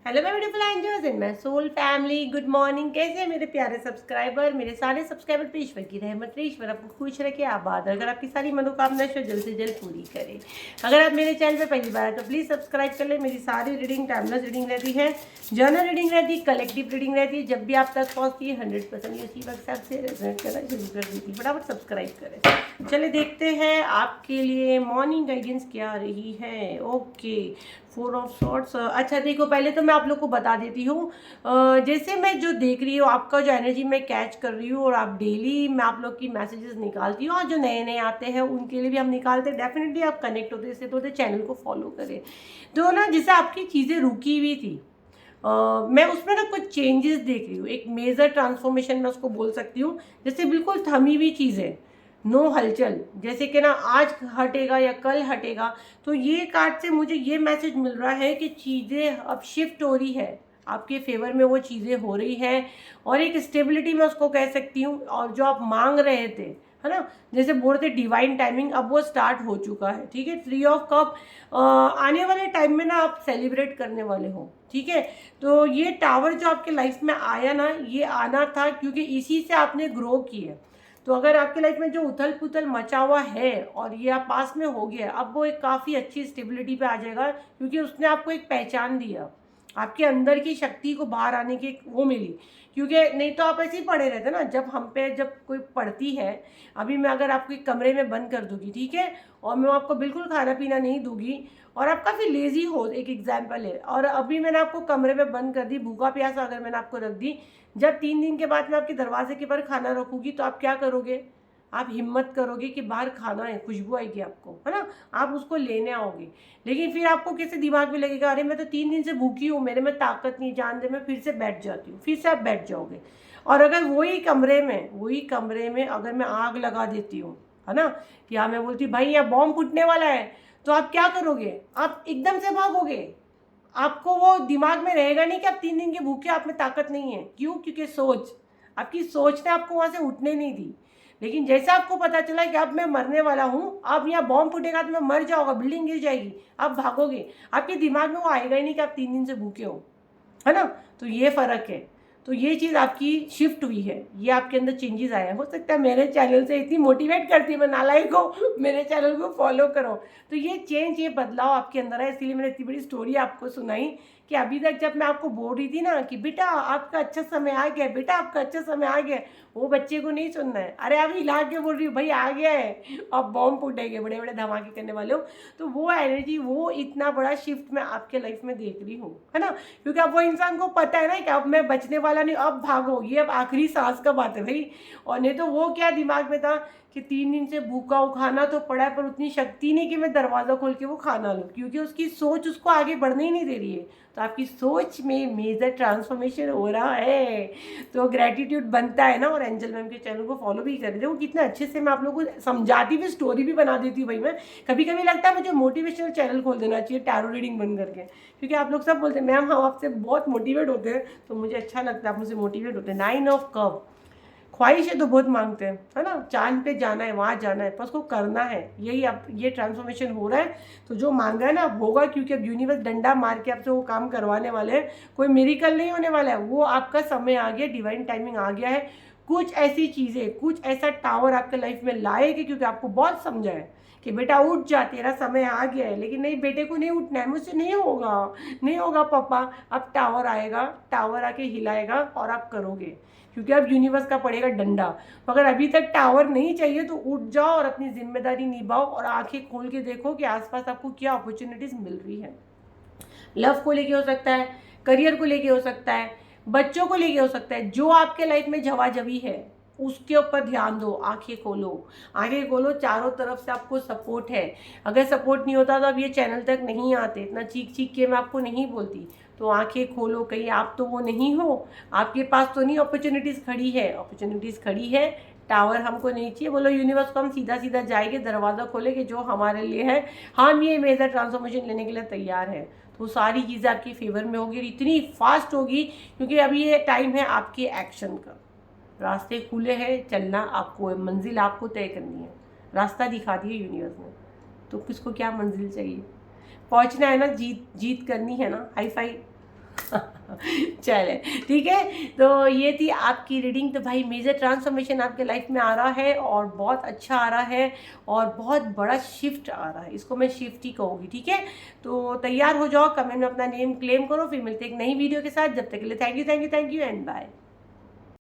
Hello my beautiful angels and my soul family, good morning. कैसे हैं मेरे प्यारे सब्सक्राइबर? मेरे सारे सब्सक्राइबर पे ईश्वर की रहमत रहे, ईश्वर आपको खुश रखे, आबाद, अगर आपकी सारी मनोकामना जल्द से जल्द पूरी करे। अगर आप मेरे चैनल पे पहली बार है तो प्लीज़ सब्सक्राइब कर ले। मेरी सारी रीडिंग टाइमलेस रीडिंग रहती है, जर्नल रीडिंग रहती है, कलेक्टिव रीडिंग रहती है। जब भी आप तक पहुँचती है 100% ये उसी वक्त आपसे रेजोनेट करना शुरू कर देती है। फटाफट सब्सक्राइब करें। चले देखते हैं आपके लिए मॉर्निंग गाइडेंस क्या रही है। Okay, 4 of sorts. अच्छा देखो, पहले तो मैं आप लोग को बता देती हूँ, जैसे मैं जो देख रही हूँ आपका जो एनर्जी मैं कैच कर रही हूँ, और आप डेली मैं आप लोग की मैसेजेस निकालती हूँ, और जो नए नए आते हैं उनके लिए भी हम निकालते हैं। डेफिनेटली आप कनेक्ट होते, इससे तो चैनल को फॉलो करें। तो ना, जैसे आपकी चीज़ें रुकी हुई थी, मैं उसमें ना कुछ चेंजेस देख रही हूँ, एक मेजर ट्रांसफॉर्मेशन मैं उसको बोल सकती हूँ। जैसे बिल्कुल थमी हुई चीज़ें, नो हलचल, जैसे कि ना आज हटेगा या कल हटेगा। तो ये कार्ड से मुझे ये मैसेज मिल रहा है कि चीज़ें अब शिफ्ट हो रही है, आपके फेवर में वो चीज़ें हो रही हैं, और एक स्टेबिलिटी मैं उसको कह सकती हूँ। और जो आप मांग रहे थे, है ना, जैसे बोल रहे थे डिवाइन टाइमिंग, अब वो स्टार्ट हो चुका है। ठीक है, 3 ऑफ कप आने वाले टाइम में ना आप सेलिब्रेट करने वाले हो। ठीक है, तो ये टावर जो आपके लाइफ में आया ना, ये आना था क्योंकि इसी से आपने ग्रो की है। तो अगर आपके लाइफ में जो उथल पुथल मचा हुआ है और ये आप पास में हो गया, अब वो एक काफ़ी अच्छी स्टेबिलिटी पे आ जाएगा, क्योंकि उसने आपको एक पहचान दिया, आपके अंदर की शक्ति को बाहर आने की वो मिली। क्योंकि नहीं तो आप ऐसे ही पड़े रहते ना, जब हम पे जब कोई पड़ती है। अभी मैं अगर आपको एक कमरे में बंद कर दूंगी, ठीक है, और मैं आपको बिल्कुल खाना पीना नहीं दूंगी, और आप काफ़ी लेजी हो, एक एग्जाम्पल है, और अभी मैंने आपको कमरे में बंद कर दी, भूखा प्यासा अगर मैंने आपको रख दी, जब 3 दिन के बाद मैं आपके दरवाजे के पर खाना रखूंगी, तो आप क्या करोगे? आप हिम्मत करोगे कि बाहर खाना है, खुशबू आएगी आपको, है ना, आप उसको लेने आओगे। लेकिन फिर आपको कैसे दिमाग में लगेगा, अरे मैं तो 3 दिन से भूखी हूँ, मेरे में ताकत नहीं, जान दे, मैं फिर से बैठ जाती हूँ, फिर से आप बैठ जाओगे। और अगर वही कमरे में अगर मैं आग लगा देती हूँ, है ना, या मैं बोलती हूँ भाई यहाँ बॉम्ब फूटने वाला है, तो आप क्या करोगे? आप एकदम से भागोगे। आपको वो दिमाग में रहेगा नहीं कि आप 3 दिन के भूखे, आप में ताकत नहीं है। क्यों? क्योंकि आपकी सोच ने आपको वहाँ से उठने नहीं दी। लेकिन जैसे आपको पता चला कि अब मैं मरने वाला हूँ, अब यहाँ बॉम्ब फूटेगा तो मैं मर जाऊँगा, बिल्डिंग गिर जाएगी, आप भागोगे। आपके दिमाग में वो आएगा ही नहीं कि आप 3 दिन से भूखे हो, है ना। तो ये फ़र्क है। तो ये चीज़ आपकी शिफ्ट हुई है, ये आपके अंदर चेंजेस आए हैं। हो सकता है मेरे चैनल से इतनी मोटिवेट करती है मैं नालायक को, मेरे चैनल को फॉलो करो। तो ये चेंज, ये बदलाव आपके अंदर है, इसीलिए मैंने इतनी बड़ी स्टोरी आपको सुनाई कि अभी तक जब मैं आपको बोल रही थी ना कि बेटा आपका अच्छा समय आ गया, बेटा आपका अच्छा समय आ गया, वो बच्चे को नहीं सुनना है। अरे अभी ला के बोल रही हूँ भाई आ गया है, अब बॉम्ब फूटेंगे, बड़े बड़े धमाके करने वाले हो। तो वो एनर्जी, वो इतना बड़ा शिफ्ट मैं आपके लाइफ में देख रही हूँ, है ना। क्योंकि अब वो इंसान को पता है ना कि अब मैं बचने वाला नहीं, अब भागो, ये अब आखिरी सांस का बात है भाई। और नहीं तो वो क्या दिमाग में था कि 3 दिन से भूखा हूँ, खाना तो पड़ा है, पर उतनी शक्ति नहीं कि मैं दरवाज़ा खोल के वो खाना लूँ, क्योंकि उसकी सोच उसको आगे बढ़ने ही नहीं दे रही है। तो आपकी सोच में मेजर ट्रांसफॉर्मेशन हो रहा है, तो ग्रेटिट्यूड बनता है ना। और एंजल मैम के चैनल को फॉलो भी कर देखो कितना अच्छे से मैं आप लोगों को समझाती हुई स्टोरी भी बना देती हूँ भाई। मैं कभी कभी लगता है मुझे मोटिवेशनल चैनल खोल देना चाहिए, टैरो रीडिंग बंद करके, क्योंकि आप लोग सब बोलते हैं मैम हम आपसे बहुत मोटिवेट होते हैं, तो मुझे अच्छा लगता है आप मुझसे मोटिवेट होते हैं। 9 ऑफ कप, ख्वाहिशें तो बहुत मांगते हैं, है ना, चांद पे जाना है, वहाँ जाना है, पर उसको करना है। यही अब ये ट्रांसफॉर्मेशन हो रहा है। तो जो मांगा है ना अब होगा, क्योंकि अब यूनिवर्स डंडा मार के आपसे वो काम करवाने वाले हैं। कोई मिरेकल नहीं होने वाला है, वो आपका समय आ गया, डिवाइन टाइमिंग आ गया है। कुछ ऐसी चीज़ें, कुछ ऐसा टावर आपके लाइफ में लाएगी, क्योंकि आपको बहुत समझा है कि बेटा उठ जा, तेरा समय आ गया है। लेकिन नहीं, बेटे को नहीं उठना है, मुझसे नहीं होगा, नहीं होगा पापा। अब टावर आएगा, टावर आके हिलाएगा और आप करोगे, क्योंकि अब यूनिवर्स का पड़ेगा डंडा। मगर अभी तक टावर नहीं चाहिए, तो उठ जाओ और अपनी जिम्मेदारी निभाओ, और आंखें खोल के देखो कि आसपास आपको क्या अपॉर्चुनिटीज मिल रही है। लव को लेके हो सकता है, करियर को लेके हो सकता है, बच्चों को लेके हो सकता है। जो आपके लाइफ में झवाझवी है उसके ऊपर ध्यान दो, आंखें खोलो, आंखें खोलो, चारों तरफ से आपको सपोर्ट है। अगर सपोर्ट नहीं होता तो अब ये चैनल तक नहीं आते, इतना चीख चीख के मैं आपको नहीं बोलती। तो आंखें खोलो, कहीं आप तो वो नहीं हो, आपके पास तो नहीं अपॉर्चुनिटीज़ खड़ी है, अपॉर्चुनिटीज़ खड़ी है। टावर हमको नहीं चाहिए, बोलो यूनिवर्स को हम सीधा सीधा जाएंगे, दरवाज़ा खोलेंगे जो हमारे लिए है, हम ये मेजर ट्रांसफॉर्मेशन लेने के लिए तैयार है। तो सारी चीज़ें आपकी फेवर में होगी, इतनी फास्ट होगी, क्योंकि अभी ये टाइम है आपके एक्शन का। रास्ते खुले हैं, चलना आपको, मंजिल आपको तय करनी है, रास्ता दिखा दिया यूनिवर्स ने। तो किसको क्या मंजिल चाहिए, पहुंचना है ना, जीत जीत करनी है ना, हाई फाई। चले ठीक है। तो ये थी आपकी रीडिंग। तो भाई मेजर ट्रांसफॉर्मेशन आपके लाइफ में आ रहा है और बहुत अच्छा आ रहा है और बहुत बड़ा शिफ्ट आ रहा है, इसको मैं शिफ्ट ही कहूँगी। ठीक है, तो तैयार हो जाओ, कमेंट में अपना नेम क्लेम करो, फिर मिलते एक नई वीडियो के साथ। जब तक के लिए थैंक यू एंड बाय।